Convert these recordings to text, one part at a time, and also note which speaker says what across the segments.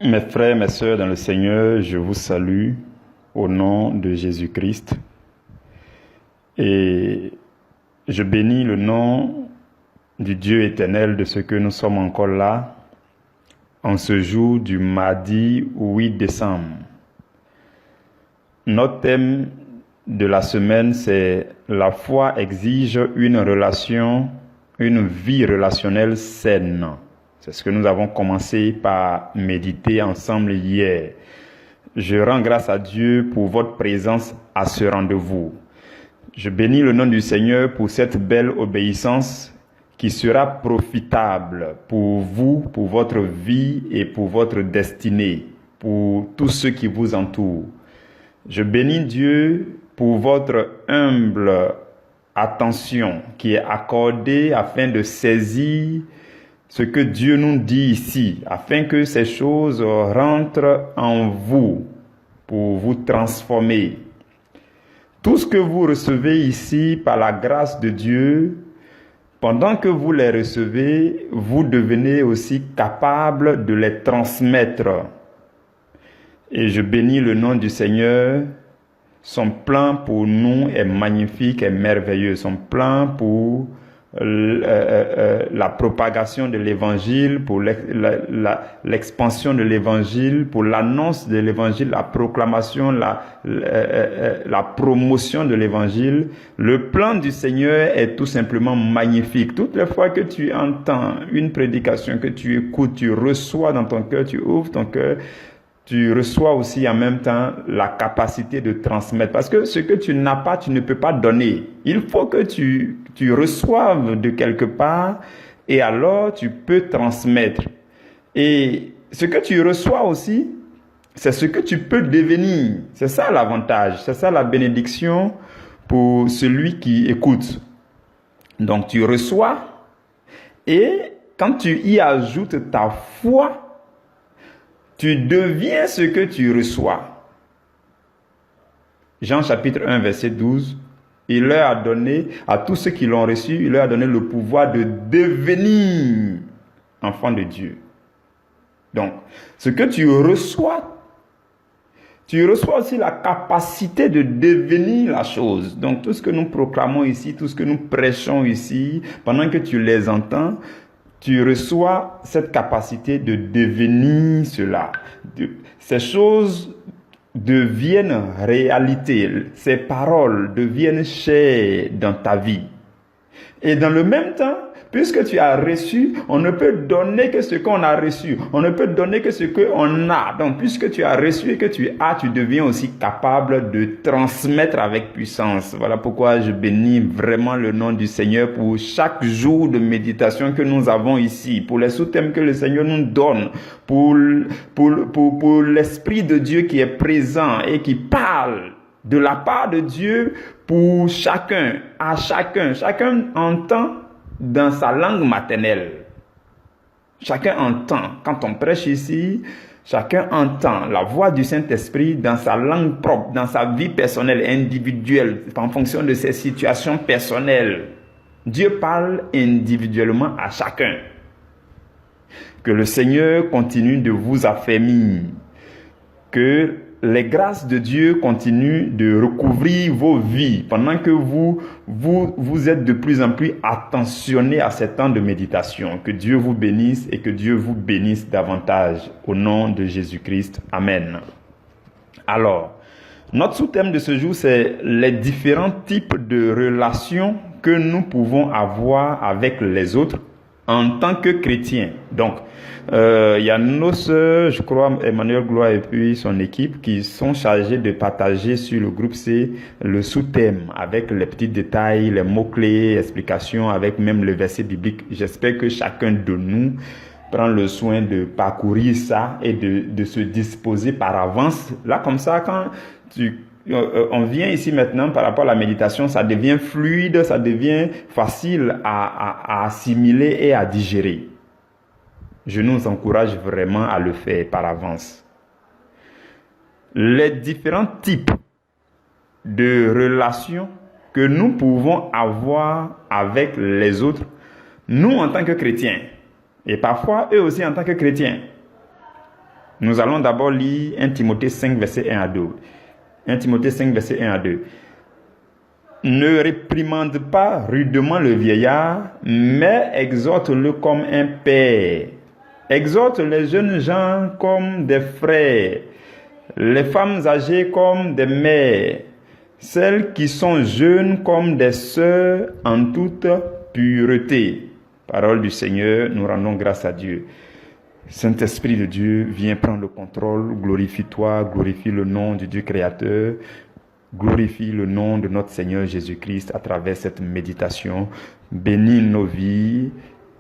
Speaker 1: Mes frères, mes sœurs dans le Seigneur, je vous salue au nom de Jésus-Christ et je bénis le nom du Dieu éternel de ce que nous sommes encore là en ce jour du mardi 8 décembre. Notre thème de la semaine, c'est la foi exige une relation, une vie relationnelle saine. C'est ce que nous avons commencé par méditer ensemble hier. Je rends grâce à Dieu pour votre présence à ce rendez-vous. Je bénis le nom du Seigneur pour cette belle obéissance qui sera profitable pour vous, pour votre vie et pour votre destinée, pour tous ceux qui vous entourent. Je bénis Dieu pour votre humble attention qui est accordée afin de saisir ce que Dieu nous dit ici, afin que ces choses rentrent en vous pour vous transformer. Tout ce que vous recevez ici par la grâce de Dieu, pendant que vous les recevez, vous devenez aussi capable de les transmettre. Et je bénis le nom du Seigneur. Son plan pour nous est magnifique et merveilleux. Son plan pour la propagation de l'évangile, pour l'expansion de l'évangile, pour l'annonce de l'évangile, la proclamation, la promotion de l'évangile. Le plan du Seigneur est tout simplement magnifique. Toutes les fois que tu entends une prédication, que tu écoutes, tu reçois dans ton cœur, tu ouvres ton cœur, tu reçois aussi en même temps la capacité de transmettre. Parce que ce que tu n'as pas, tu ne peux pas donner. Il faut que tu reçoives de quelque part et alors tu peux transmettre. Et ce que tu reçois aussi, c'est ce que tu peux devenir. C'est ça l'avantage, c'est ça la bénédiction pour celui qui écoute. Donc tu reçois et quand tu y ajoutes ta foi, tu deviens ce que tu reçois. Jean chapitre 1 verset 12, il leur a donné, à tous ceux qui l'ont reçu, il leur a donné le pouvoir de devenir enfants de Dieu. Donc, ce que tu reçois aussi la capacité de devenir la chose. Donc, tout ce que nous proclamons ici, tout ce que nous prêchons ici, pendant que tu les entends, tu reçois cette capacité de devenir cela. Ces choses deviennent réalité. Ces paroles deviennent chères dans ta vie. Et dans le même temps, puisque tu as reçu, on ne peut donner que ce qu'on a reçu. On ne peut donner que ce qu'on a. Donc, puisque tu as reçu et que tu as, tu deviens aussi capable de transmettre avec puissance. Voilà pourquoi je bénis vraiment le nom du Seigneur pour chaque jour de méditation que nous avons ici, pour les sous-thèmes que le Seigneur nous donne, pour l'Esprit de Dieu qui est présent et qui parle de la part de Dieu pour chacun, à chacun. Chacun entend dans sa langue maternelle. Chacun entend. Quand on prêche ici, chacun entend la voix du Saint-Esprit dans sa langue propre, dans sa vie personnelle, individuelle, en fonction de ses situations personnelles. Dieu parle individuellement à chacun. Que le Seigneur continue de vous affermir. Que les grâces de Dieu continuent de recouvrir vos vies pendant que vous êtes de plus en plus attentionnés à ces temps de méditation. Que Dieu vous bénisse et que Dieu vous bénisse davantage. Au nom de Jésus-Christ. Amen. Alors, notre sous-thème de ce jour, c'est les différents types de relations que nous pouvons avoir avec les autres en tant que chrétiens. Donc, il y a nos sœurs, je crois, Emmanuel Gloire et puis son équipe qui sont chargés de partager sur le groupe C le sous-thème avec les petits détails, les mots-clés, explications, avec même le verset biblique. J'espère que chacun de nous prend le soin de parcourir ça et de se disposer par avance. Là, comme ça, quand on vient ici maintenant par rapport à la méditation, ça devient fluide, ça devient facile à assimiler et à digérer. Je nous encourage vraiment à le faire par avance. Les différents types de relations que nous pouvons avoir avec les autres, nous en tant que chrétiens, et parfois eux aussi en tant que chrétiens. Nous allons d'abord lire 1 Timothée 5, verset 1 à 2. 1 Timothée 5, verset 1 à 2. Ne réprimande pas rudement le vieillard, mais exhorte-le comme un père. Exhorte les jeunes gens comme des frères, les femmes âgées comme des mères, celles qui sont jeunes comme des sœurs en toute pureté. Parole du Seigneur, nous rendons grâce à Dieu. Saint-Esprit de Dieu, viens prendre le contrôle, glorifie-toi, glorifie le nom du Dieu créateur, glorifie le nom de notre Seigneur Jésus-Christ à travers cette méditation. Bénis nos vies,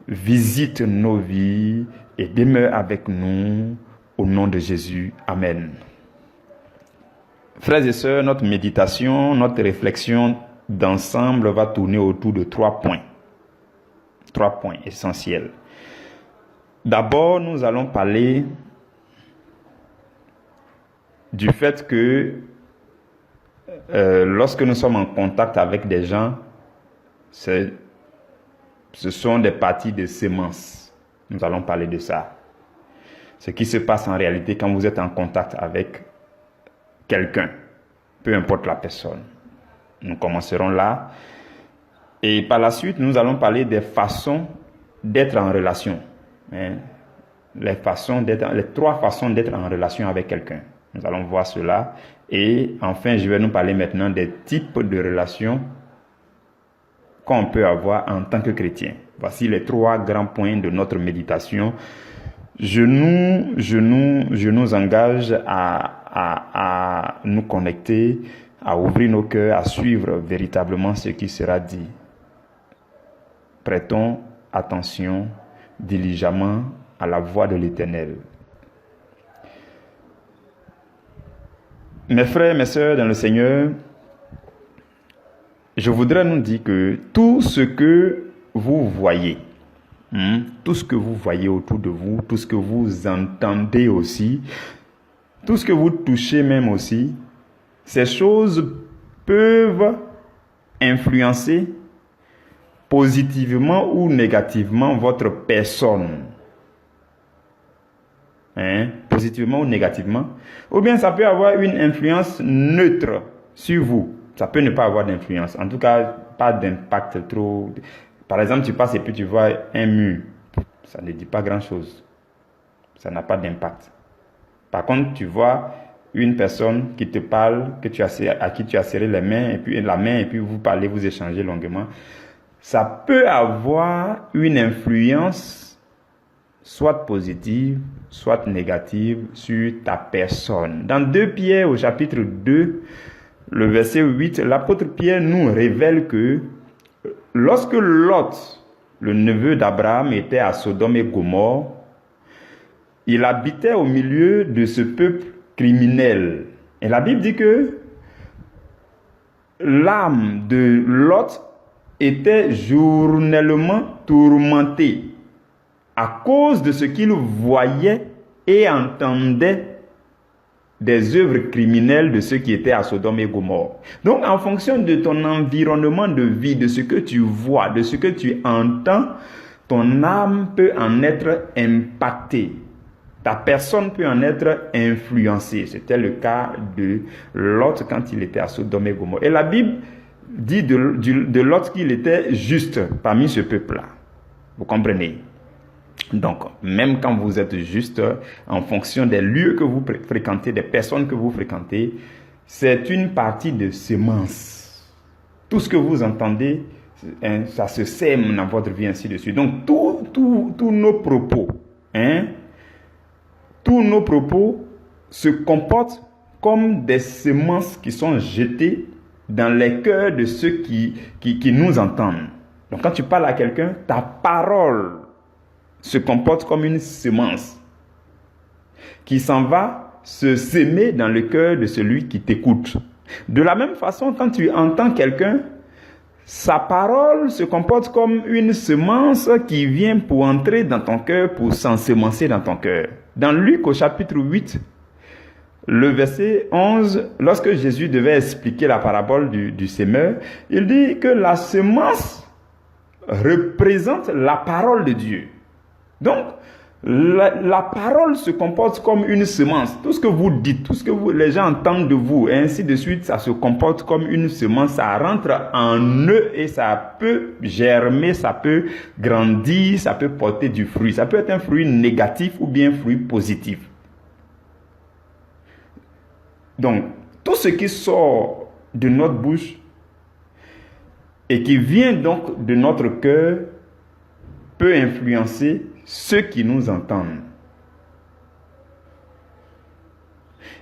Speaker 1: visite nos vies et demeure avec nous au nom de Jésus. Amen. Frères et sœurs, notre méditation, notre réflexion d'ensemble va tourner autour de 3 points. 3 points essentiels. D'abord, nous allons parler du fait que lorsque nous sommes en contact avec des gens, ce sont des parties de sémences. Nous allons parler de ça. Ce qui se passe en réalité quand vous êtes en contact avec quelqu'un, peu importe la personne. Nous commencerons là. Et par la suite, nous allons parler des façons d'être en relation. Les 3 façons d'être en relation avec quelqu'un. Nous allons voir cela. Et enfin, je vais nous parler maintenant des types de relations qu'on peut avoir en tant que chrétien. Voici les 3 grands points de notre méditation. Je nous engage à nous connecter, à ouvrir nos cœurs, à suivre véritablement ce qui sera dit. Prêtons attention diligemment à la voix de l'Éternel. Mes frères, mes sœurs dans le Seigneur, je voudrais nous dire que tout ce que vous voyez, tout ce que vous voyez autour de vous, tout ce que vous entendez aussi, tout ce que vous touchez même aussi, ces choses peuvent influencer positivement ou négativement votre personne. Positivement ou négativement. Ou bien ça peut avoir une influence neutre sur vous. Ça peut ne pas avoir d'influence. En tout cas, pas d'impact trop. Par exemple, tu passes et puis tu vois un mur. Ça ne dit pas grand-chose. Ça n'a pas d'impact. Par contre, tu vois une personne qui te parle, à qui tu as serré la main et puis vous parlez, vous échangez longuement. Ça peut avoir une influence soit positive, soit négative sur ta personne. Dans 2 Pierre au chapitre 2, le verset 8, l'apôtre Pierre nous révèle que lorsque Lot, le neveu d'Abraham, était à Sodome et Gomorrhe, il habitait au milieu de ce peuple criminel. Et la Bible dit que l'âme de Lot était journellement tourmentée à cause de ce qu'il voyait et entendait des œuvres criminelles de ceux qui étaient à Sodome et Gomorrhe. Donc, en fonction de ton environnement de vie, de ce que tu vois, de ce que tu entends, ton âme peut en être impactée. Ta personne peut en être influencée. C'était le cas de Lot quand il était à Sodome et Gomorrhe. Et la Bible dit de Lot qu'il était juste parmi ce peuple-là. Vous comprenez? Donc, même quand vous êtes juste, en fonction des lieux que vous fréquentez, des personnes que vous fréquentez, c'est une partie de sémence. Tout ce que vous entendez, ça se sème dans votre vie, ainsi de suite. Donc, tous nos propos, tous nos propos se comportent comme des semences qui sont jetées dans les cœurs de ceux qui nous entendent. Donc, quand tu parles à quelqu'un, ta parole se comporte comme une semence qui s'en va se s'aimer dans le cœur de celui qui t'écoute. De la même façon, quand tu entends quelqu'un, sa parole se comporte comme une semence qui vient pour entrer dans ton cœur, pour s'ensemencer dans ton cœur. Dans Luc au chapitre 8, le verset 11, lorsque Jésus devait expliquer la parabole du semeur, il dit que la semence représente la parole de Dieu. Donc, La parole se comporte comme une semence. Tout ce que vous dites, tout ce que les gens entendent de vous, et ainsi de suite, ça se comporte comme une semence. Ça rentre en eux et ça peut germer, ça peut grandir, ça peut porter du fruit. Ça peut être un fruit négatif ou bien un fruit positif. Donc, tout ce qui sort de notre bouche et qui vient donc de notre cœur peut influencer ceux qui nous entendent.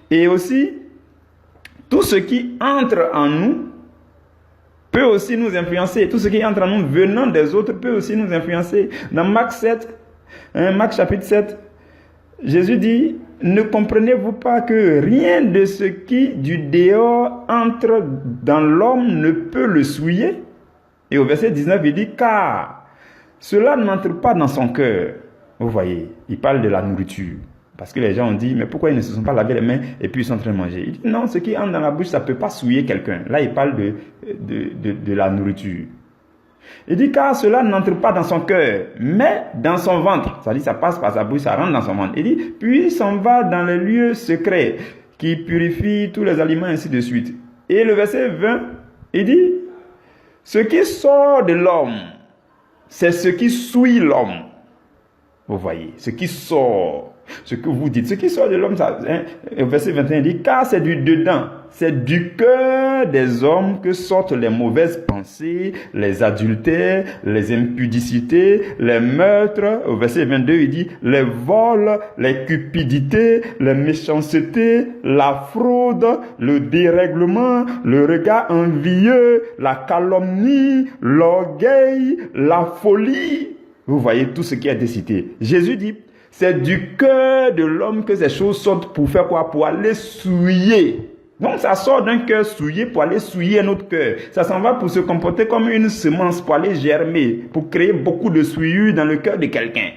Speaker 1: Et aussi, tout ce qui entre en nous peut aussi nous influencer. Tout ce qui entre en nous venant des autres peut aussi nous influencer. Dans Marc 7, Marc chapitre 7, Jésus dit, ne comprenez-vous pas que rien de ce qui du dehors entre dans l'homme ne peut le souiller? Et au verset 19, il dit, car cela n'entre pas dans son cœur. Vous voyez, il parle de la nourriture. Parce que les gens ont dit, mais pourquoi ils ne se sont pas lavé les mains et puis ils sont en train de manger? Il dit, non, ce qui entre dans la bouche, ça ne peut pas souiller quelqu'un. Là, il parle de la nourriture. Il dit, car cela n'entre pas dans son cœur, mais dans son ventre. Ça dit, ça passe par sa bouche, ça rentre dans son ventre. Il dit, puis s'en va dans les lieux secrets qui purifient tous les aliments, ainsi de suite. Et le verset 20, il dit, ce qui sort de l'homme, c'est ce qui souille l'homme. Vous voyez, ce qui sort, ce que vous dites, ce qui sort de l'homme, verset 21 dit, car c'est du dedans, c'est du cœur des hommes que sortent les mauvaises pensées, les adultères, les impudicités, les meurtres. Au verset 22, il dit, les vols, les cupidités, les méchancetés, la fraude, le dérèglement, le regard envieux, la calomnie, l'orgueil, la folie. Vous voyez tout ce qui a été cité. Jésus dit, c'est du cœur de l'homme que ces choses sortent pour faire quoi? Pour aller souiller. Donc ça sort d'un cœur souillé pour aller souiller un autre cœur. Ça s'en va pour se comporter comme une semence, pour aller germer, pour créer beaucoup de souillure dans le cœur de quelqu'un.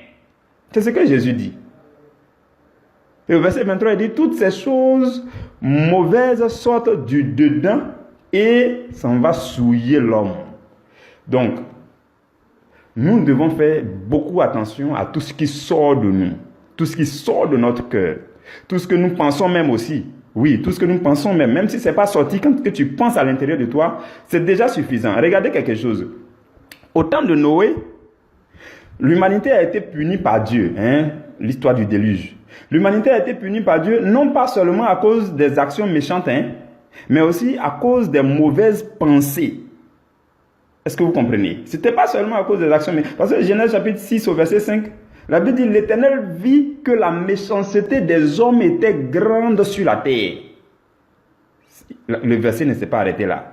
Speaker 1: C'est ce que Jésus dit. Et au verset 23, il dit, toutes ces choses mauvaises sortent du dedans et s'en va souiller l'homme. Donc, nous devons faire beaucoup attention à tout ce qui sort de nous, tout ce qui sort de notre cœur, tout ce que nous pensons même aussi. Oui, tout ce que nous pensons même si ce n'est pas sorti, quand que tu penses à l'intérieur de toi, c'est déjà suffisant. Regardez quelque chose. Au temps de Noé, l'humanité a été punie par Dieu, l'histoire du déluge. L'humanité a été punie par Dieu, non pas seulement à cause des actions méchantes, mais aussi à cause des mauvaises pensées. Est-ce que vous comprenez? Ce n'était pas seulement à cause des actions, mais parce que Genèse chapitre 6 au verset 5, la Bible dit, l'Éternel vit que la méchanceté des hommes était grande sur la terre. Le verset ne s'est pas arrêté là.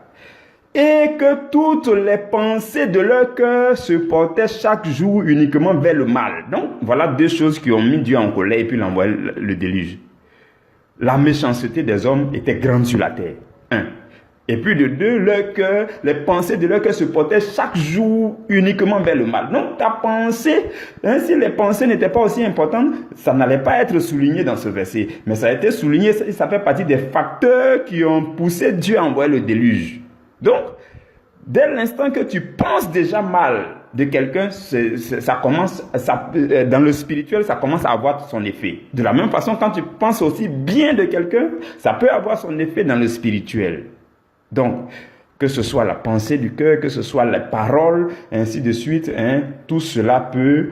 Speaker 1: Et que toutes les pensées de leur cœur se portaient chaque jour uniquement vers le mal. Donc, voilà deux choses qui ont mis Dieu en colère et puis l'envoyé le déluge. La méchanceté des hommes était grande sur la terre. 1. Et puis de 2, leur cœur, les pensées de leur cœur se portaient chaque jour uniquement vers le mal. Donc ta pensée, si les pensées n'étaient pas aussi importantes, ça n'allait pas être souligné dans ce verset. Mais ça a été souligné, ça fait partie des facteurs qui ont poussé Dieu à envoyer le déluge. Donc, dès l'instant que tu penses déjà mal de quelqu'un, ça commence, dans le spirituel, ça commence à avoir son effet. De la même façon, quand tu penses aussi bien de quelqu'un, ça peut avoir son effet dans le spirituel. Donc, que ce soit la pensée du cœur, que ce soit les paroles, ainsi de suite, tout cela peut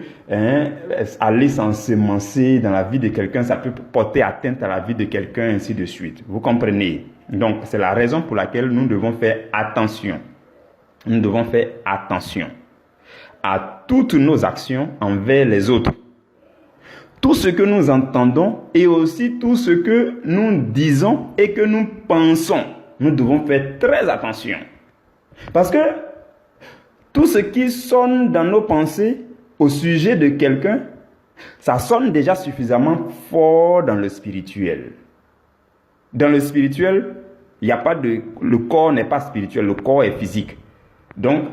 Speaker 1: aller s'ensemencer dans la vie de quelqu'un, ça peut porter atteinte à la vie de quelqu'un, ainsi de suite. Vous comprenez? Donc, c'est la raison pour laquelle nous devons faire attention. Nous devons faire attention à toutes nos actions envers les autres. Tout ce que nous entendons et aussi tout ce que nous disons et que nous pensons. Nous devons faire très attention. Parce que tout ce qui sonne dans nos pensées au sujet de quelqu'un, ça sonne déjà suffisamment fort dans le spirituel. Dans le spirituel, il n'y a pas de... Le corps n'est pas spirituel, le corps est physique. Donc,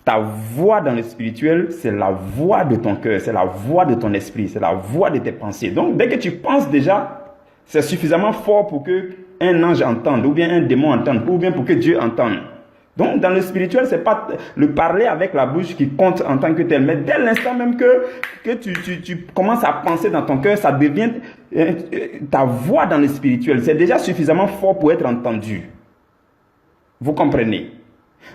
Speaker 1: ta voix dans le spirituel, c'est la voix de ton cœur, c'est la voix de ton esprit, c'est la voix de tes pensées. Donc, dès que tu penses déjà, c'est suffisamment fort pour que un ange entende, ou bien un démon entende, ou bien pour que Dieu entende. Donc, dans le spirituel, c'est pas le parler avec la bouche qui compte en tant que tel. Mais dès l'instant même que tu commences à penser dans ton cœur, ça devient ta voix dans le spirituel. C'est déjà suffisamment fort pour être entendu. Vous comprenez?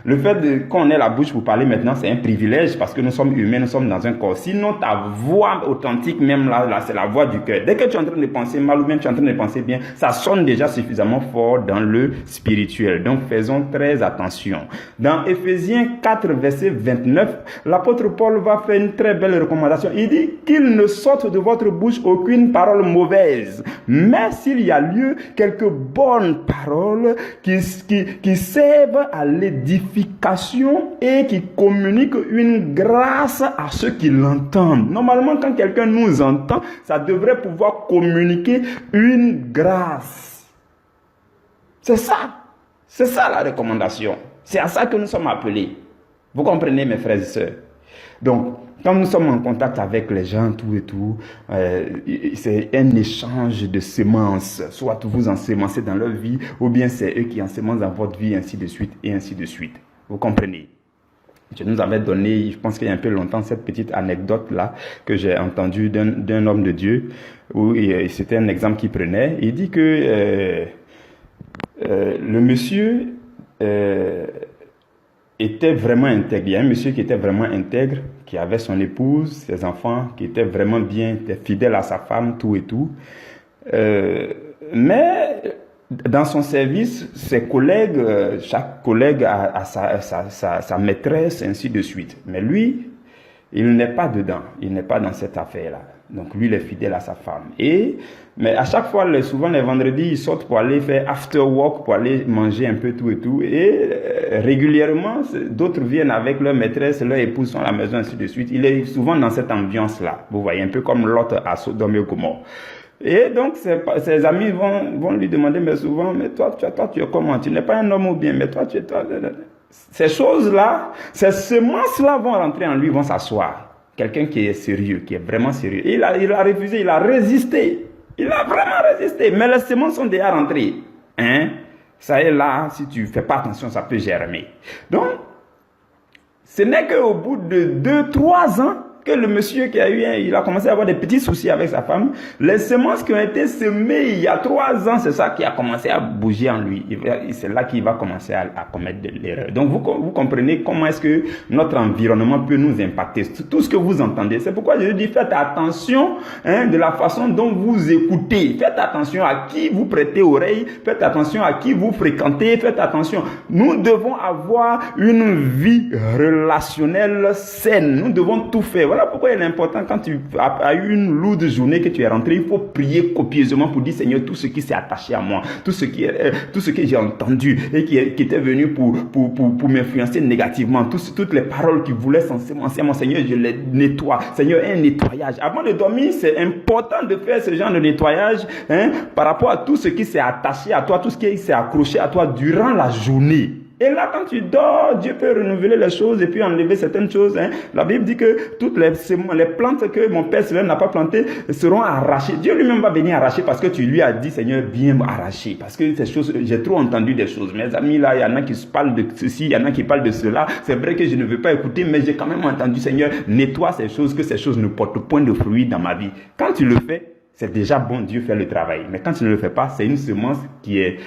Speaker 1: Le fait qu'on ait la bouche pour parler maintenant, c'est un privilège parce que nous sommes humains, nous sommes dans un corps. Sinon, ta voix authentique, même là c'est la voix du cœur. Dès que tu es en train de penser mal ou bien tu es en train de penser bien, ça sonne déjà suffisamment fort dans le spirituel. Donc, faisons très attention. Dans Éphésiens 4, verset 29, l'apôtre Paul va faire une très belle recommandation. Il dit qu'il ne sorte de votre bouche aucune parole mauvaise, mais s'il y a lieu, quelques bonnes paroles qui servent à l'édification et qui communique une grâce à ceux qui l'entendent. Normalement, quand quelqu'un nous entend, ça devrait pouvoir communiquer une grâce. C'est ça la recommandation. C'est à ça que nous sommes appelés. Vous comprenez, mes frères et sœurs? Donc, quand nous sommes en contact avec les gens, c'est un échange de semences. Soit vous ensemencez dans leur vie, ou bien c'est eux qui ensemencent dans votre vie, ainsi de suite, et ainsi de suite. Vous comprenez? Je nous avais donné, je pense qu'il y a un peu longtemps, cette petite anecdote-là que j'ai entendue d'un homme de Dieu, où c'était un exemple qu'il prenait. Il dit que le monsieur était vraiment intègre. Il y a un monsieur qui était vraiment intègre, qui avait son épouse, ses enfants, qui était vraiment bien, était fidèle à sa femme, tout et tout. Mais dans son service, ses collègues, chaque collègue a sa maîtresse, ainsi de suite. Mais lui, il n'est pas dedans, il n'est pas dans cette affaire-là. Donc lui, il est fidèle à sa femme. Mais à chaque fois, souvent les vendredis, ils sortent pour aller faire after work, pour aller manger un peu tout et tout. Et régulièrement, d'autres viennent avec leur maîtresse, leur épouse sont à la maison, ainsi de suite. Il est souvent dans cette ambiance-là. Vous voyez, un peu comme Lot à Sodome et Gomorrhe. Et donc, ses amis vont lui demander, mais souvent, mais toi, tu es comment? Tu n'es pas un homme ou bien, mais toi, tu es toi. Ces choses-là, ces semences-là vont rentrer en lui, vont s'asseoir. Quelqu'un qui est sérieux, qui est vraiment sérieux. Et il a refusé, il a résisté. Il a vraiment résisté. Mais les semences sont déjà rentrées. Ça est là, si tu ne fais pas attention, ça peut germer. Donc, ce n'est qu'au bout de 2-3 ans que le monsieur il a commencé à avoir des petits soucis avec sa femme. Les semences qui ont été semées il y a 3 ans, c'est ça qui a commencé à bouger en lui. C'est là qu'il va commencer à commettre de l'erreur. Donc vous comprenez comment est-ce que notre environnement peut nous impacter. Tout ce que vous entendez. C'est pourquoi je dis faites attention de la façon dont vous écoutez. Faites attention à qui vous prêtez oreille. Faites attention à qui vous fréquentez. Faites attention. Nous devons avoir une vie relationnelle saine. Nous devons tout faire. Voilà pourquoi il est important, quand tu as eu une lourde journée, que tu es rentré, il faut prier copieusement pour dire, Seigneur, tout ce qui s'est attaché à moi, tout ce que j'ai entendu et qui était venu pour m'influencer négativement, toutes les paroles qui voulaient s'ensemencer, mon Seigneur, je les nettoie. Seigneur, un nettoyage. Avant de dormir, c'est important de faire ce genre de nettoyage par rapport à tout ce qui s'est attaché à toi, tout ce qui s'est accroché à toi durant la journée. Et là, quand tu dors, Dieu peut renouveler les choses et puis enlever certaines choses. La Bible dit que toutes les plantes que mon Père Céleste n'a pas plantées seront arrachées. Dieu lui-même va venir arracher parce que tu lui as dit, Seigneur, viens m'arracher. Parce que ces choses, j'ai trop entendu des choses. Mes amis, là, il y en a qui parlent de ceci, il y en a qui parlent de cela. C'est vrai que je ne veux pas écouter, mais j'ai quand même entendu, Seigneur, nettoie ces choses, que ces choses ne portent point de fruits dans ma vie. Quand tu le fais, c'est déjà bon, Dieu fait le travail. Mais quand tu ne le fais pas, c'est une semence qui est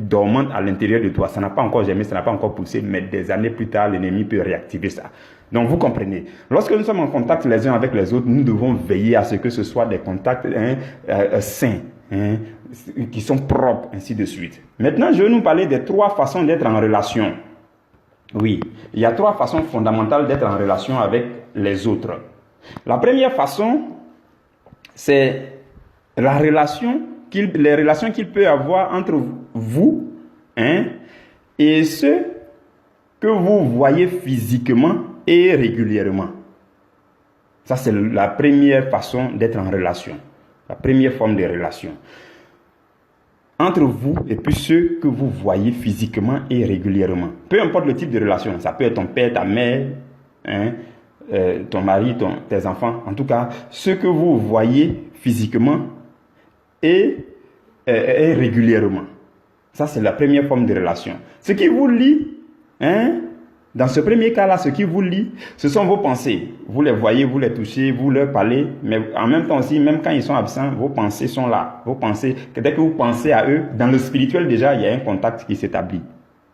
Speaker 1: dormante à l'intérieur de toi. Ça n'a pas encore germé, ça n'a pas encore poussé, mais des années plus tard, l'ennemi peut réactiver ça. Donc, vous comprenez. Lorsque nous sommes en contact les uns avec les autres, nous devons veiller à ce que ce soit des contacts sains, qui sont propres, ainsi de suite. Maintenant, je vais nous parler des 3 façons d'être en relation. Oui, il y a 3 façons fondamentales d'être en relation avec les autres. La première façon, c'est les relations qu'il peut avoir entre vous et ceux que vous voyez physiquement et régulièrement. Ça, c'est la première façon d'être en relation. La première forme de relation. Entre vous et puis ceux que vous voyez physiquement et régulièrement. Peu importe le type de relation. Ça peut être ton père, ta mère, ton mari, tes enfants, en tout cas, ceux que vous voyez physiquement et régulièrement. Ça, c'est la première forme de relation. Ce qui vous lie, hein, dans ce premier cas-là, ce qui vous lie, ce sont vos pensées. Vous les voyez, vous les touchez, vous leur parlez, mais en même temps aussi, même quand ils sont absents, vos pensées sont là. Vos pensées, dès que vous pensez à eux, dans le spirituel déjà, il y a un contact qui s'établit.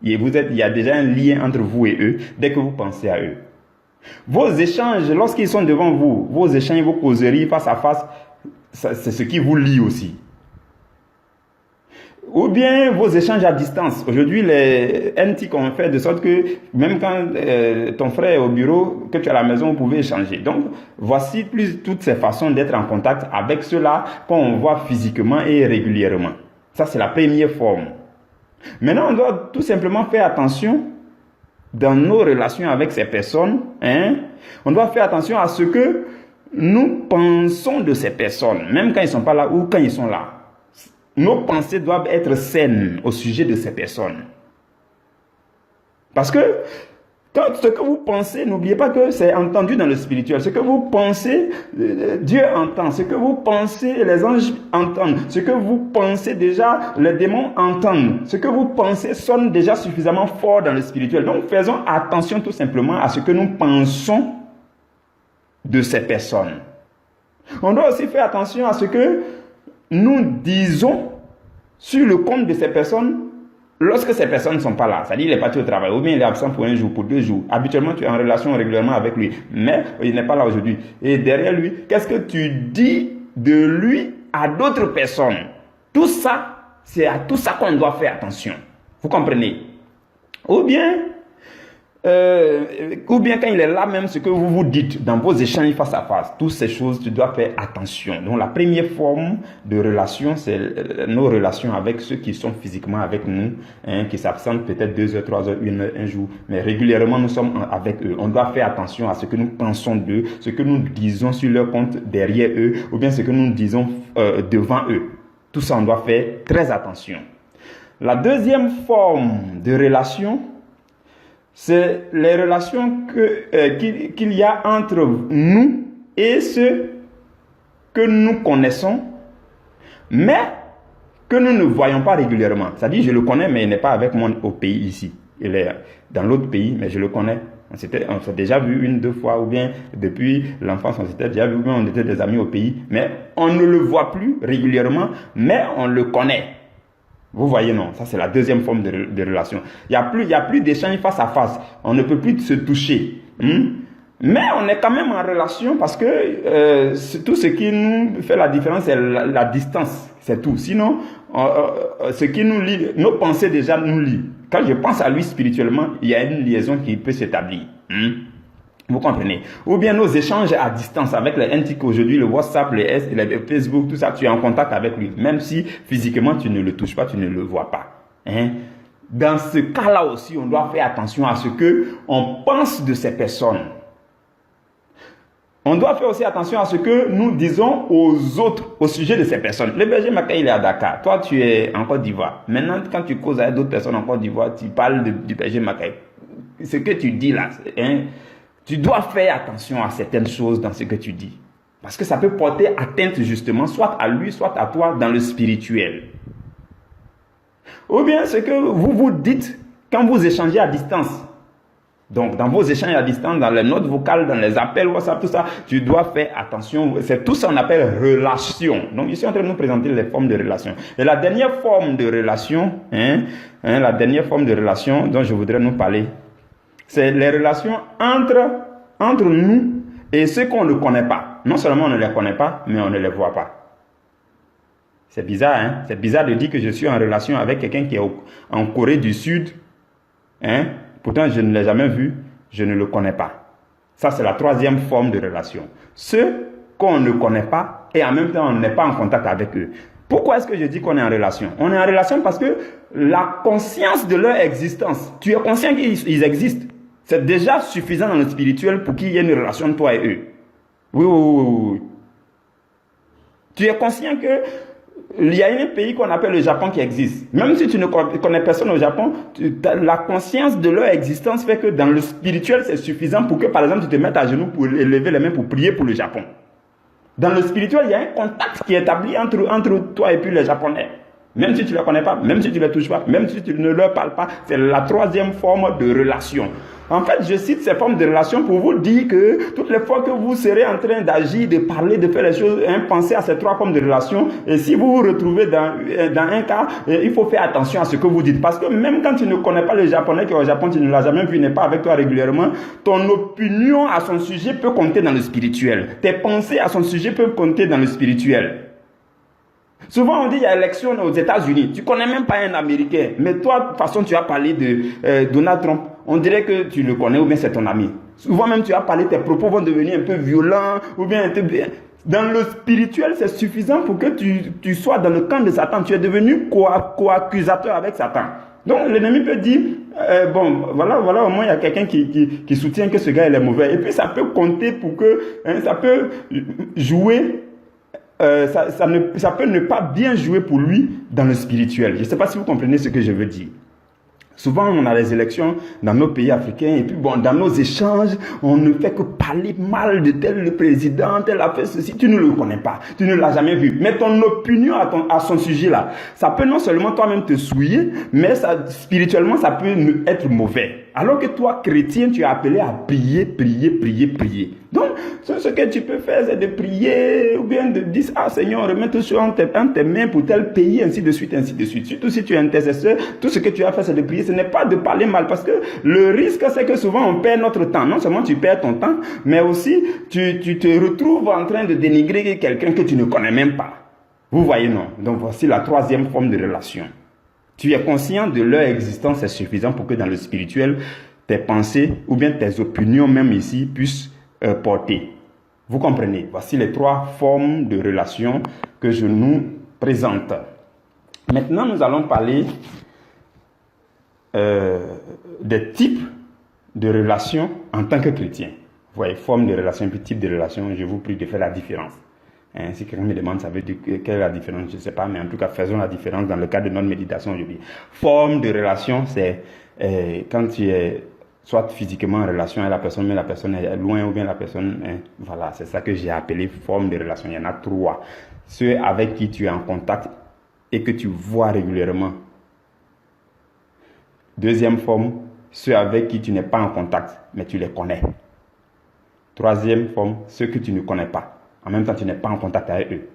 Speaker 1: Il y a déjà un lien entre vous et eux, dès que vous pensez à eux. Vos échanges, lorsqu'ils sont devant vous, vos échanges, vos causeries face à face, c'est ce qui vous lie aussi. Ou bien vos échanges à distance. Aujourd'hui, les NTIC ont fait de sorte que même quand ton frère est au bureau, que tu es à la maison, vous pouvez échanger. Donc, voici toutes ces façons d'être en contact avec ceux-là qu'on voit physiquement et régulièrement. Ça, c'est la première forme. Maintenant, on doit tout simplement faire attention dans nos relations avec ces personnes. On doit faire attention à ce que nous pensons de ces personnes, même quand ils ne sont pas là ou quand ils sont là. Nos pensées doivent être saines au sujet de ces personnes. Parce que ce que vous pensez, n'oubliez pas que c'est entendu dans le spirituel. Ce que vous pensez, Dieu entend. Ce que vous pensez, les anges entendent. Ce que vous pensez déjà, les démons entendent. Ce que vous pensez sonne déjà suffisamment fort dans le spirituel. Donc faisons attention tout simplement à ce que nous pensons de ces personnes. On doit aussi faire attention à ce que nous disons sur le compte de ces personnes lorsque ces personnes ne sont pas là. C'est-à-dire il est parti au travail ou bien il est absent pour un jour, pour 2 jours. Habituellement, tu es en relation régulièrement avec lui, mais il n'est pas là aujourd'hui. Et derrière lui, qu'est-ce que tu dis de lui à d'autres personnes? Tout ça, c'est à tout ça qu'on doit faire attention. Vous comprenez? Ou bien quand il est là même, ce que vous vous dites dans vos échanges face à face, toutes ces choses, tu dois faire attention. Donc la première forme de relation, c'est nos relations avec ceux qui sont physiquement avec nous, qui s'absentent peut-être 2 heures, 3 heures, 1 heure, un jour, mais régulièrement nous sommes avec eux. On doit faire attention à ce que nous pensons d'eux, ce que nous disons sur leur compte derrière eux, ou bien ce que nous disons devant eux. Tout ça, on doit faire très attention. La deuxième forme de relation, c'est les relations qu'il y a entre nous et ceux que nous connaissons, mais que nous ne voyons pas régulièrement. C'est-à-dire, je le connais, mais il n'est pas avec moi au pays ici. Il est dans l'autre pays, mais je le connais. On s'est déjà vu 1, 2 fois, ou bien depuis l'enfance, on s'était déjà vu, ou bien on était des amis au pays, mais on ne le voit plus régulièrement, mais on le connaît. Vous voyez, non, ça c'est la deuxième forme de relation. Il n'y a plus d'échange face à face. On ne peut plus se toucher. Mais on est quand même en relation parce que tout ce qui nous fait la différence, c'est la distance. C'est tout. Sinon, ce qui nous lie, nos pensées déjà nous lient. Quand je pense à lui spirituellement, il y a une liaison qui peut s'établir. Vous comprenez? Ou bien nos échanges à distance avec les NTIC aujourd'hui, le WhatsApp, les Facebook, tout ça, tu es en contact avec lui. Même si physiquement tu ne le touches pas, tu ne le vois pas. Dans ce cas-là aussi, on doit faire attention à ce que on pense de ces personnes. On doit faire aussi attention à ce que nous disons aux autres au sujet de ces personnes. Le berger Mackay, il est à Dakar. Toi, tu es en Côte d'Ivoire. Maintenant, quand tu causes avec d'autres personnes en Côte d'Ivoire, tu parles du berger Mackay. Ce que tu dis là, tu dois faire attention à certaines choses dans ce que tu dis. Parce que ça peut porter atteinte justement, soit à lui, soit à toi, dans le spirituel. Ou bien ce que vous vous dites quand vous échangez à distance. Donc, dans vos échanges à distance, dans les notes vocales, dans les appels, WhatsApp, tout ça, tu dois faire attention. C'est tout ça qu'on appelle relation. Donc, je suis en train de nous présenter les formes de relation. Et la dernière forme de relation, la dernière forme de relation dont je voudrais nous parler, c'est les relations entre nous et ceux qu'on ne connaît pas. Non seulement on ne les connaît pas, mais on ne les voit pas. C'est bizarre, hein? C'est bizarre de dire que je suis en relation avec quelqu'un qui est en Corée du Sud. Pourtant, je ne l'ai jamais vu, je ne le connais pas. Ça, c'est la troisième forme de relation. Ceux qu'on ne connaît pas et en même temps, on n'est pas en contact avec eux. Pourquoi est-ce que je dis qu'on est en relation? On est en relation parce que la conscience de leur existence, tu es conscient qu'ils existent. C'est déjà suffisant dans le spirituel pour qu'il y ait une relation entre toi et eux. Oui. Tu es conscient que il y a un pays qu'on appelle le Japon qui existe. Même si tu ne connais personne au Japon, la conscience de leur existence fait que dans le spirituel, c'est suffisant pour que, par exemple, tu te mettes à genoux pour lever les mains pour prier pour le Japon. Dans le spirituel, il y a un contact qui est établi entre toi et puis les Japonais. Même si tu ne les connais pas, même si tu ne les touches pas, même si tu ne leur parles pas, c'est la troisième forme de relation. En fait, je cite ces formes de relation pour vous dire que toutes les fois que vous serez en train d'agir, de parler, de faire les choses, pensez à ces trois formes de relation. Et si vous vous retrouvez dans un cas, il faut faire attention à ce que vous dites. Parce que même quand tu ne connais pas le japonais, qui au Japon, tu ne l'as jamais vu, n'est pas avec toi régulièrement, ton opinion à son sujet peut compter dans le spirituel. Tes pensées à son sujet peuvent compter dans le spirituel. Souvent, on dit qu'il y a élection aux États-Unis. Tu ne connais même pas un Américain. Mais toi, de toute façon, tu as parlé de Donald Trump. On dirait que tu le connais ou bien c'est ton ami. Souvent même, tu as parlé, tes propos vont devenir un peu violents ou bien un peu... Dans le spirituel, c'est suffisant pour que tu sois dans le camp de Satan. Tu es devenu co-accusateur avec Satan. Donc, l'ennemi peut dire, voilà, au moins, il y a quelqu'un qui soutient que ce gars, il est mauvais. Et puis, ça peut compter pour que... ça peut jouer... ça peut ne pas bien jouer pour lui dans le spirituel. Je ne sais pas si vous comprenez ce que je veux dire. Souvent, on a les élections dans nos pays africains et puis dans nos échanges, on ne fait que parler mal de tel le président, tel a fait ceci. Tu ne le connais pas, tu ne l'as jamais vu. Mais ton opinion à son sujet là, ça peut non seulement toi-même te souiller, mais spirituellement, ça peut être mauvais. Alors que toi, chrétien, tu es appelé à prier. Donc, ce que tu peux faire, c'est de prier ou bien de dire, Seigneur, remets tout sur tes mains pour tel pays, ainsi de suite. Surtout si tu es intercesseur, tout ce que tu as fait, c'est de prier. Ce n'est pas de parler mal parce que le risque, c'est que souvent, on perd notre temps. Non seulement tu perds ton temps, mais aussi, tu te retrouves en train de dénigrer quelqu'un que tu ne connais même pas. Vous voyez, non? Donc, voici la troisième forme de relation. Tu es conscient de leur existence, c'est suffisant pour que dans le spirituel, tes pensées ou bien tes opinions même ici puissent porter. Vous comprenez? Voici les trois formes de relations que je nous présente. Maintenant, nous allons parler des types de relations en tant que chrétien. Vous voyez, forme de relation et puis type de relation, je vous prie de faire la différence. Si quelqu'un me demande, ça veut dire quelle est la différence, je ne sais pas, mais en tout cas, faisons la différence dans le cadre de notre méditation aujourd'hui. Forme de relation, c'est quand tu es soit physiquement en relation avec la personne, mais la personne est loin ou bien la personne... voilà, c'est ça que j'ai appelé forme de relation. Il y en a trois. Ceux avec qui tu es en contact et que tu vois régulièrement. Deuxième forme, ceux avec qui tu n'es pas en contact, mais tu les connais. Troisième forme, ceux que tu ne connais pas. En même temps, tu n'es pas en contact avec eux.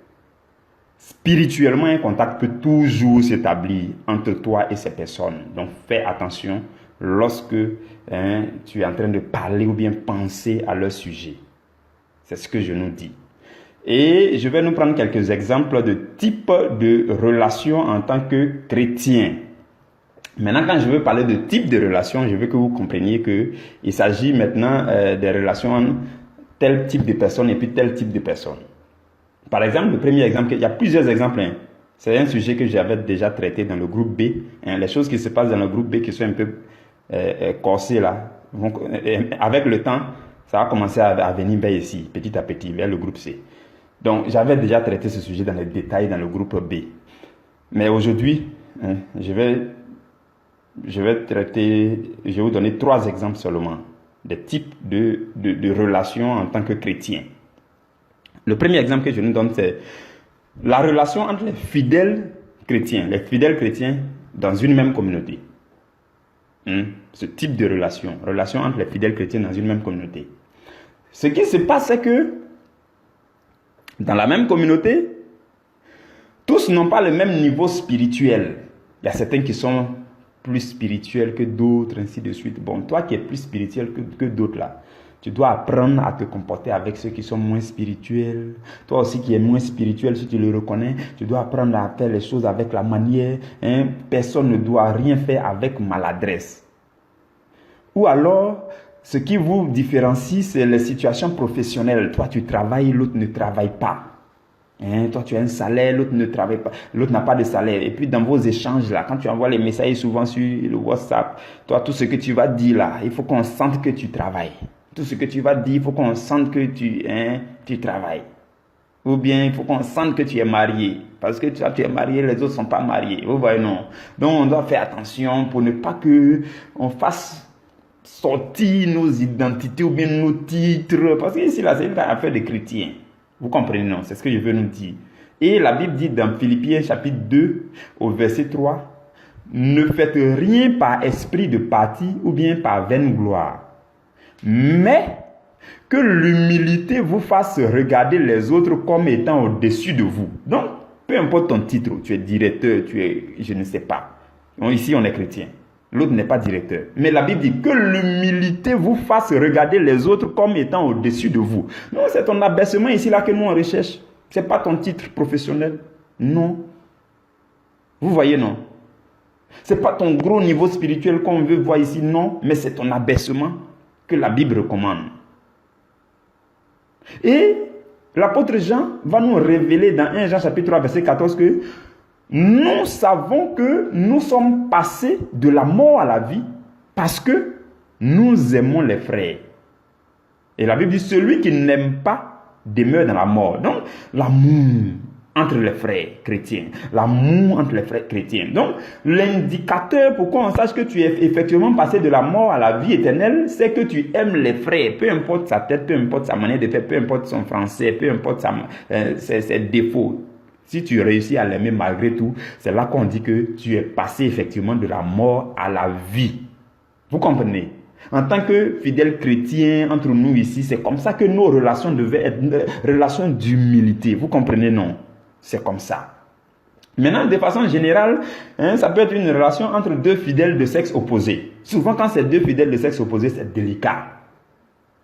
Speaker 1: Spirituellement, un contact peut toujours s'établir entre toi et ces personnes. Donc, fais attention lorsque tu es en train de parler ou bien penser à leur sujet. C'est ce que je nous dis. Et je vais nous prendre quelques exemples de types de relations en tant que chrétien. Maintenant, quand je veux parler de type de relation, je veux que vous compreniez qu'il s'agit maintenant des relations entre tel type de personne et puis tel type de personne. Par exemple, le premier exemple, il y a plusieurs exemples. C'est un sujet que j'avais déjà traité dans le groupe B. Les choses qui se passent dans le groupe B qui sont un peu corsées là, avec le temps, ça va commencer à venir vers ici, petit à petit, vers le groupe C. Donc, j'avais déjà traité ce sujet dans les détails dans le groupe B. Mais aujourd'hui, je vais vous donner 3 exemples seulement des types de relations en tant que chrétien. Le premier exemple que je nous donne, c'est la relation entre les fidèles chrétiens dans une même communauté. Ce type de relation entre les fidèles chrétiens dans une même communauté. Ce qui se passe, c'est que dans la même communauté, tous n'ont pas le même niveau spirituel. Il y a certains qui sont plus spirituels que d'autres, ainsi de suite. Bon, toi qui es plus spirituel que d'autres là, tu dois apprendre à te comporter avec ceux qui sont moins spirituels. Toi aussi qui es moins spirituel, si tu le reconnais, tu dois apprendre à faire les choses avec la manière. Personne ne doit rien faire avec maladresse. Ou alors, ce qui vous différencie, c'est les situations professionnelles. Toi, tu travailles, l'autre ne travaille pas. Toi, tu as un salaire, l'autre ne travaille pas, l'autre n'a pas de salaire. Et puis, dans vos échanges là, quand tu envoies les messages souvent sur le WhatsApp, toi, tout ce que tu vas dire là, il faut qu'on sente que tu travailles. Tout ce que tu vas dire, il faut qu'on sente que tu travailles. Ou bien, il faut qu'on sente que tu es marié. Parce que toi, tu es marié, les autres ne sont pas mariés. Vous voyez, non. Donc, on doit faire attention pour ne pas que on fasse sortir nos identités ou bien nos titres. Parce que ici, là, c'est une affaire de chrétiens. Vous comprenez, non? C'est ce que je veux nous dire. Et la Bible dit dans Philippiens chapitre 2 au verset 3, ne faites rien par esprit de parti ou bien par vaine gloire, mais que l'humilité vous fasse regarder les autres comme étant au-dessus de vous. Donc, peu importe ton titre, tu es directeur, tu es, je ne sais pas. Donc, ici, on est chrétien. L'autre n'est pas directeur. Mais la Bible dit que l'humilité vous fasse regarder les autres comme étant au-dessus de vous. Non, c'est ton abaissement ici là que nous on recherche. Ce n'est pas ton titre professionnel. Non. Vous voyez, non? Ce n'est pas ton gros niveau spirituel qu'on veut voir ici, non. Mais c'est ton abaissement que la Bible recommande. Et l'apôtre Jean va nous révéler dans 1 Jean chapitre 3 verset 14 que nous savons que nous sommes passés de la mort à la vie parce que nous aimons les frères. Et la Bible dit celui qui n'aime pas demeure dans la mort. Donc l'amour entre les frères chrétiens, l'amour entre les frères chrétiens. Donc l'indicateur pour qu'on sache que tu es effectivement passé de la mort à la vie éternelle, c'est que tu aimes les frères, peu importe sa tête, peu importe sa manière de faire, peu importe son français, peu importe ses défauts. Si tu réussis à l'aimer malgré tout, c'est là qu'on dit que tu es passé effectivement de la mort à la vie. Vous comprenez? En tant que fidèles chrétiens entre nous ici, c'est comme ça que nos relations devaient être relations d'humilité. Vous comprenez, non? C'est comme ça. Maintenant, de façon générale, ça peut être une relation entre deux fidèles de sexe opposé. Souvent, quand c'est deux fidèles de sexe opposé, c'est délicat.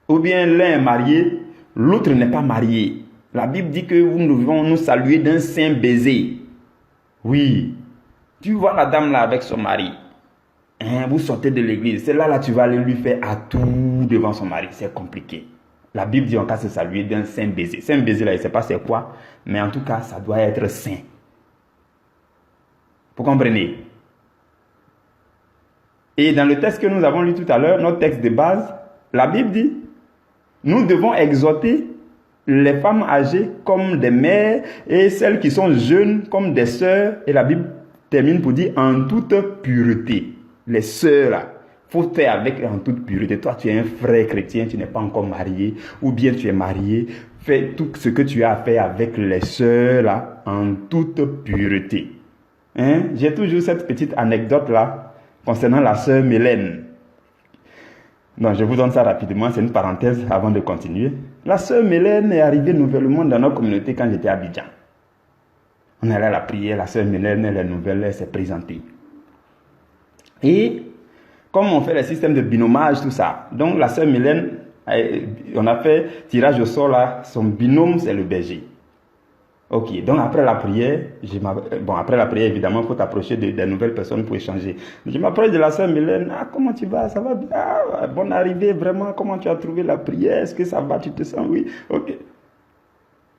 Speaker 1: Ou bien l'un est marié, l'autre n'est pas marié. La Bible dit que nous devons nous saluer d'un saint baiser. Oui. Tu vois la dame là avec son mari. Vous sortez de l'église. C'est là tu vas aller lui faire à tout devant son mari. C'est compliqué. La Bible dit on va se saluer d'un saint baiser. Saint baiser là, je ne sais pas c'est quoi. Mais en tout cas, ça doit être saint. Vous comprenez? Et dans le texte que nous avons lu tout à l'heure, notre texte de base, la Bible dit, nous devons exhorter les femmes âgées comme des mères et celles qui sont jeunes comme des sœurs. Et la Bible termine pour dire en toute pureté. Les sœurs là, il faut faire avec en toute pureté. Toi, tu es un frère chrétien, tu n'es pas encore marié, ou bien tu es marié. Fais tout ce que tu as à faire avec les sœurs là, en toute pureté. J'ai toujours cette petite anecdote là, concernant la sœur Mélène. Non, je vous donne ça rapidement, c'est une parenthèse avant de continuer. La sœur Mélène est arrivée nouvellement dans notre communauté quand j'étais à Abidjan. On allait à la prière, la sœur Mélène, elle est nouvelle, elle s'est présentée. Et comme on fait le système de binomage, tout ça, donc la sœur Mélène, on a fait tirage au sort là, son binôme c'est le berger. Ok, donc après la prière, après la prière évidemment, il faut t'approcher des nouvelles personnes pour échanger. Je m'approche de la sœur Mélène, comment tu vas, ça va bien, bonne arrivée, vraiment, comment tu as trouvé la prière, est-ce que ça va, tu te sens, oui, ok.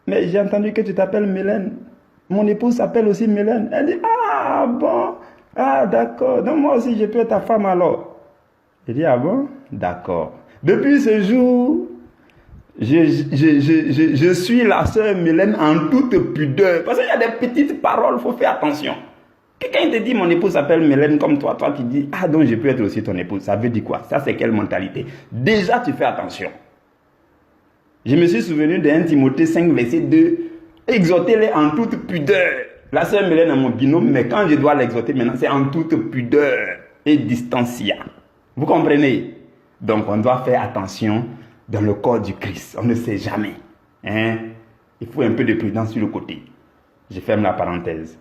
Speaker 1: Mais j'ai entendu que tu t'appelles Mélène, mon épouse s'appelle aussi Mélène. Elle dit, ah bon, ah d'accord, donc moi aussi je peux être ta femme alors. Je dis, ah bon, d'accord. Depuis ce jour, je suis la sœur Mélène en toute pudeur. Parce qu'il y a des petites paroles, il faut faire attention. Quelqu'un te dit, mon épouse s'appelle Mélène comme toi, toi tu dis, ah donc je peux être aussi ton épouse. Ça veut dire quoi? Ça c'est quelle mentalité? Déjà tu fais attention. Je me suis souvenu de 1 Timothée 5 verset 2. Exhortez-les en toute pudeur. La sœur Mélène est mon binôme, mais quand je dois l'exhorter maintenant, c'est en toute pudeur et distancia. Vous comprenez? Donc on doit faire attention dans le corps du Christ. On ne sait jamais. Il faut un peu de prudence sur le côté. Je ferme la parenthèse.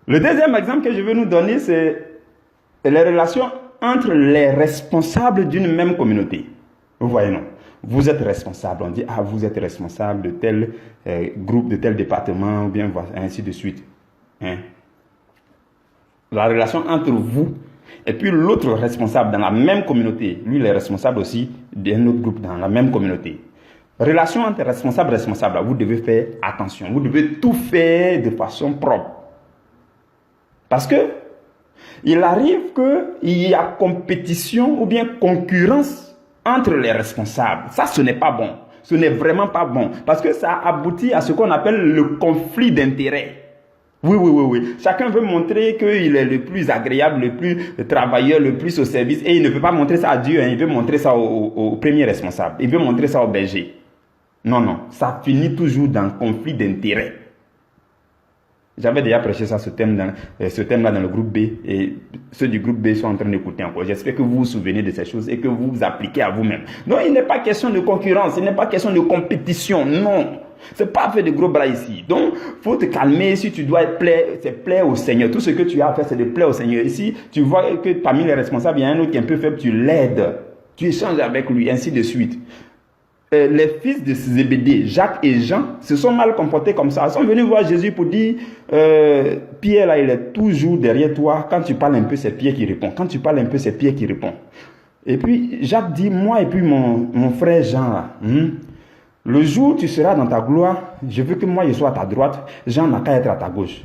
Speaker 1: Le deuxième exemple que je veux nous donner, c'est les relations entre les responsables d'une même communauté. Vous voyez, non? Vous êtes responsable. On dit, ah, vous êtes responsable de tel groupe, de tel département, ou bien ainsi de suite. La relation entre vous et puis l'autre responsable dans la même communauté, lui, il est responsable aussi d'un autre groupe dans la même communauté. Relation entre responsable et responsable, vous devez faire attention. Vous devez tout faire de façon propre. Parce que il arrive qu'il y a compétition ou bien concurrence entre les responsables. Ça, ce n'est pas bon. Ce n'est vraiment pas bon. Parce que ça aboutit à ce qu'on appelle le conflit d'intérêts. Oui. Chacun veut montrer qu'il est le plus agréable, le plus travailleur, le plus au service. Et il ne veut pas montrer ça à Dieu. Il veut montrer ça au premier responsable. Il veut montrer ça au berger. Non, non, ça finit toujours dans conflit d'intérêts. J'avais déjà prêché ça, ce thème-là dans le groupe B, et ceux du groupe B sont en train d'écouter encore. J'espère que vous vous souvenez de ces choses et que vous vous appliquez à vous-même. Non, il n'est pas question de concurrence, il n'est pas question de compétition, non. C'est pas fait de gros bras ici. Donc, faut te calmer. Si tu dois c'est plaire au Seigneur. Tout ce que tu as à faire, c'est de plaire au Seigneur. Ici, tu vois que parmi les responsables, il y a un autre qui est un peu faible, tu l'aides. Tu échanges avec lui, ainsi de suite. Les fils de Zébédée, Jacques et Jean, se sont mal comportés comme ça. Ils sont venus voir Jésus pour dire, Pierre, là, il est toujours derrière toi. Quand tu parles un peu, c'est Pierre qui répond. Quand tu parles un peu, c'est Pierre qui répond. Et puis, Jacques dit, moi et puis mon frère Jean, là, le jour où tu seras dans ta gloire, je veux que moi je sois à ta droite, Jean n'a qu'à être à ta gauche.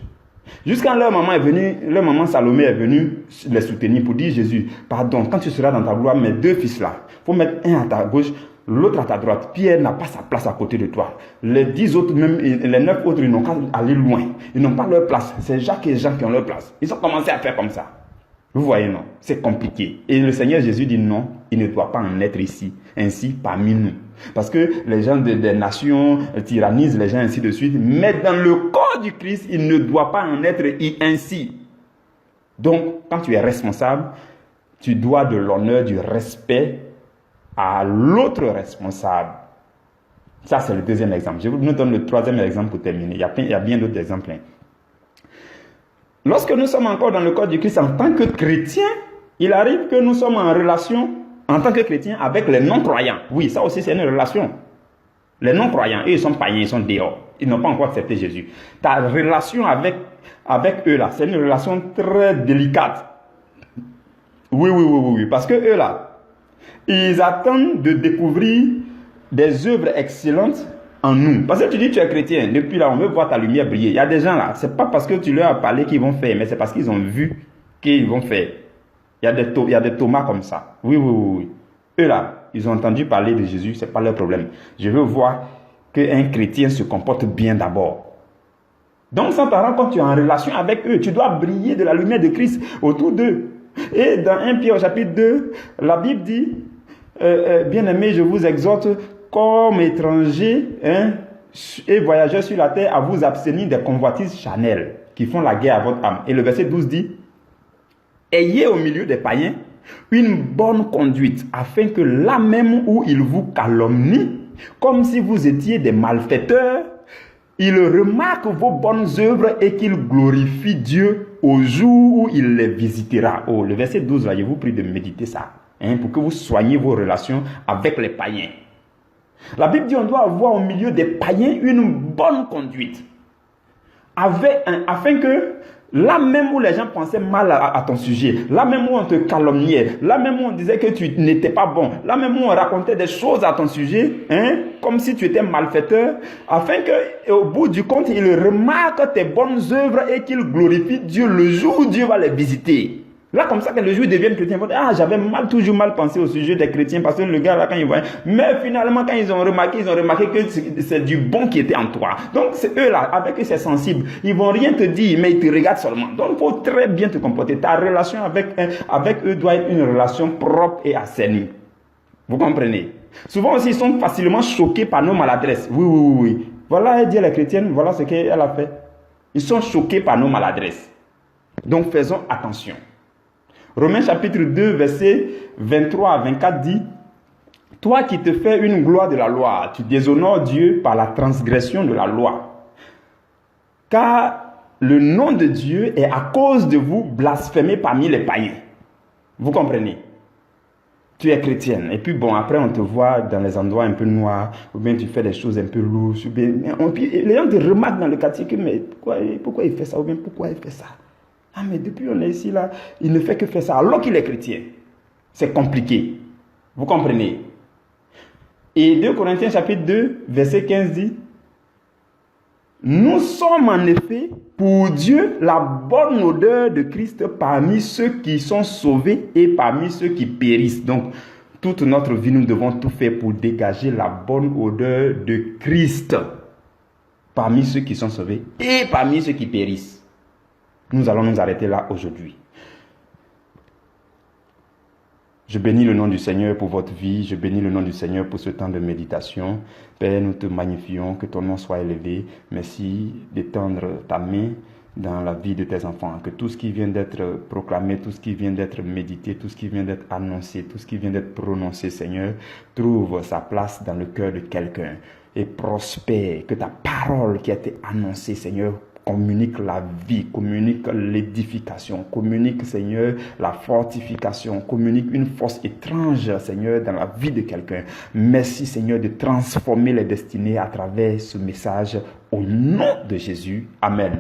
Speaker 1: Jusqu'à leur maman Salomé est venue les soutenir pour dire, Jésus, pardon, quand tu seras dans ta gloire, mes deux fils là, il faut mettre un à ta gauche, l'autre à ta droite. Pierre n'a pas sa place à côté de toi. Les 10 autres, même les 9 autres, ils n'ont qu'à aller loin. Ils n'ont pas leur place. C'est Jacques et Jean qui ont leur place. Ils ont commencé à faire comme ça. Vous voyez, non? C'est compliqué. Et le Seigneur Jésus dit non, il ne doit pas en être ici, ainsi parmi nous. Parce que les gens des nations tyrannisent les gens, ainsi de suite. Mais dans le corps du Christ, il ne doit pas en être ainsi. Donc, quand tu es responsable, tu dois de l'honneur, du respect à l'autre responsable. Ça, c'est le deuxième exemple. Je vous donne le troisième exemple pour terminer. Il y a bien d'autres exemples. Lorsque nous sommes encore dans le corps du Christ en tant que chrétiens, il arrive que nous sommes en relation en tant que chrétiens avec les non-croyants. Oui, ça aussi c'est une relation. Les non-croyants, eux ils sont païens, ils sont dehors. Ils n'ont pas encore accepté Jésus. Ta relation avec eux là, c'est une relation très délicate. Oui. Parce que eux là, ils attendent de découvrir des œuvres excellentes en nous. Parce que tu dis tu es chrétien, depuis là on veut voir ta lumière briller. Il y a des gens là, c'est pas parce que tu leur as parlé qu'ils vont faire, mais c'est parce qu'ils ont vu qu'ils vont faire. Il y a des Thomas comme ça. Oui. Eux là, ils ont entendu parler de Jésus, c'est pas leur problème. Je veux voir qu'un chrétien se comporte bien d'abord. Donc sans t'en rendre compte, tu es en relation avec eux, tu dois briller de la lumière de Christ autour d'eux. Et dans 1 Pierre au chapitre 2, la Bible dit, bien-aimés, je vous exhorte comme étrangers et voyageurs sur la terre à vous abstenir des convoitises charnelles qui font la guerre à votre âme. Et le verset 12 dit, ayez au milieu des païens une bonne conduite afin que là même où ils vous calomnient, comme si vous étiez des malfaiteurs, ils remarquent vos bonnes œuvres et qu'ils glorifient Dieu au jour où il les visitera. Oh, le verset 12 là, je vous prie de méditer ça, pour que vous soigniez vos relations avec les païens. La Bible dit qu'on doit avoir au milieu des païens une bonne conduite. Afin que là même où les gens pensaient mal à ton sujet, là même où on te calomniait, là même où on disait que tu n'étais pas bon, là même où on racontait des choses à ton sujet, comme si tu étais malfaiteur, afin qu'au bout du compte, ils remarquent tes bonnes œuvres et qu'ils glorifient Dieu le jour où Dieu va les visiter. Là, comme ça, que le jour ils deviennent chrétiens, ils vont dire, j'avais toujours mal pensé au sujet des chrétiens, parce que le gars, là, quand ils voient, mais finalement, quand ils ont remarqué que c'est du bon qui était en toi. Donc, c'est eux, là, avec eux, c'est sensible. Ils vont rien te dire, mais ils te regardent seulement. Donc, il faut très bien te comporter. Ta relation avec eux doit être une relation propre et assainie. Vous comprenez? Souvent aussi, ils sont facilement choqués par nos maladresses. Oui. Voilà, elle dit à la chrétienne, voilà ce qu'elle a fait. Ils sont choqués par nos maladresses. Donc, faisons attention. Romains chapitre 2, verset 23 à 24 dit, « Toi qui te fais une gloire de la loi, tu déshonores Dieu par la transgression de la loi. Car le nom de Dieu est à cause de vous blasphémé parmi les païens. » Vous comprenez? Tu es chrétienne. Et puis bon, après on te voit dans les endroits un peu noirs, ou bien tu fais des choses un peu louches. Les gens te remarquent dans le quartier que, mais pourquoi il fait ça, ou bien pourquoi il fait ça? Ah, mais depuis on est ici, là, il ne fait que faire ça, alors qu'il est chrétien. C'est compliqué. Vous comprenez? Et 2 Corinthiens chapitre 2, verset 15 dit, « Nous sommes en effet, pour Dieu, la bonne odeur de Christ parmi ceux qui sont sauvés et parmi ceux qui périssent. » Donc, toute notre vie, nous devons tout faire pour dégager la bonne odeur de Christ parmi ceux qui sont sauvés et parmi ceux qui périssent. Nous allons nous arrêter là aujourd'hui. Je bénis le nom du Seigneur pour votre vie. Je bénis le nom du Seigneur pour ce temps de méditation. Père, nous te magnifions, que ton nom soit élevé. Merci d'étendre ta main dans la vie de tes enfants. Que tout ce qui vient d'être proclamé, tout ce qui vient d'être médité, tout ce qui vient d'être annoncé, tout ce qui vient d'être prononcé, Seigneur, trouve sa place dans le cœur de quelqu'un et prospère. Que ta parole qui a été annoncée, Seigneur, communique la vie, communique l'édification, communique, Seigneur, la fortification, communique une force étrange, Seigneur, dans la vie de quelqu'un. Merci, Seigneur, de transformer les destinées à travers ce message au nom de Jésus. Amen.